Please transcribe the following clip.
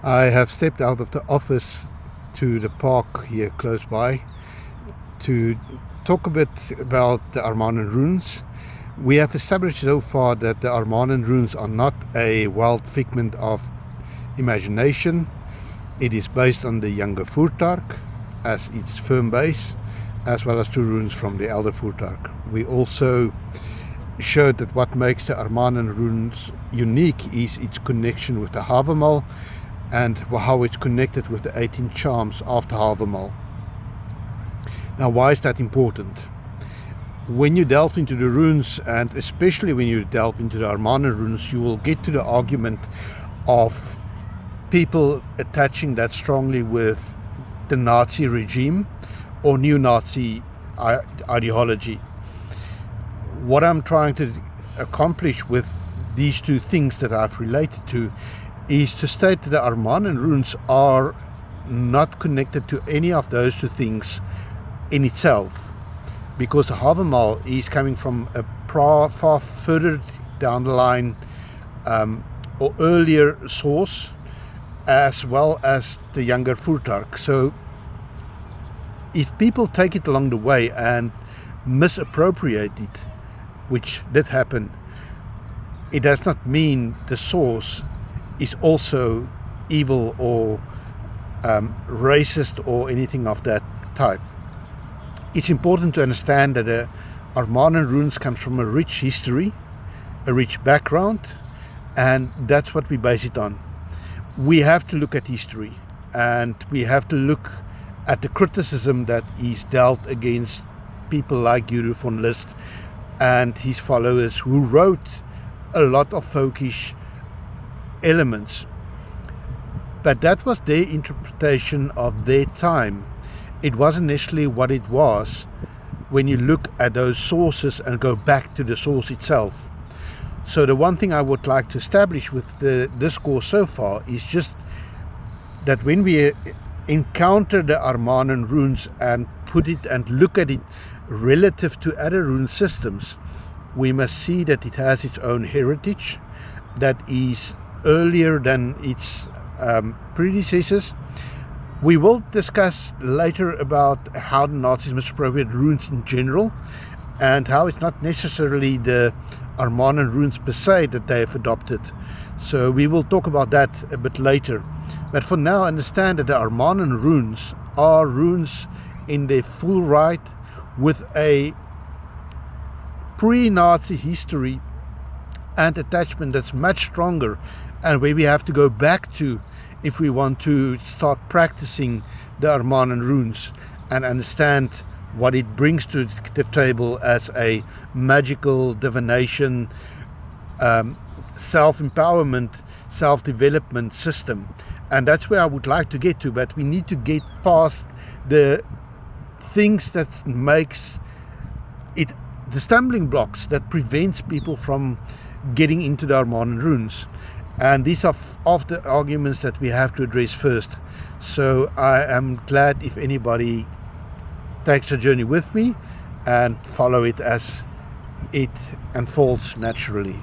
I have stepped out of the office to the park here close by to talk a bit about the Armanen Runes. We have established so far that the Armanen Runes are not a wild figment of imagination. It is based on the Younger Voertuig as its firm base, as well as 2 runes from the Elder Voertuig. We also showed that what makes the Armanen Runes unique is its connection with the Havemal and how it's connected with the 18 charms of the Havemal. Now, why is that important? When you delve into the runes, and especially when you delve into the Armanen Runes, you will get to the argument of people attaching that strongly with the Nazi regime or neo-Nazi ideology. What I'm trying to accomplish with these 2 things that I've related to is to state that the Armanen Runes are not connected to any of those 2 things in itself, because the Havemal is coming from a far further down the line or earlier source, as well as the Younger Voertuig. So if people take it along the way and misappropriate it, which did happen, it does not mean the source is also evil or racist or anything of that type. It's important to understand that the Armanen Runes comes from a rich history, a rich background, and that's what we base it on. We have to look at history, and we have to look at the criticism that is dealt against people like Guru von List and his followers, who wrote a lot of folkish elements. But that was their interpretation of their time. It wasn't necessarily what it was when you look at those sources and go back to the source itself. So the one thing I would like to establish with the discourse so far is just that when we encounter the Armanen Runes and put it and look at it relative to other rune systems, we must see that it has its own heritage that is earlier than its predecessors. We will discuss later about how the Nazis misappropriated runes in general, and how it's not necessarily the Armanen Runes per se that they have adopted. So we will talk about that a bit later. But for now, understand that the Armanen Runes are runes in their full right, with a pre-Nazi history and attachment that's much stronger, and where we have to go back to if we want to start practicing the Armanen Runes and understand what it brings to the table as a magical divination, self-empowerment, self-development system. And that's where I would like to get to, but we need to get past the things that makes it, the stumbling blocks that prevents people from getting into the Armanen Runes. And these are of the arguments that we have to address first. So I am glad if anybody takes a journey with me and follow it as it unfolds naturally.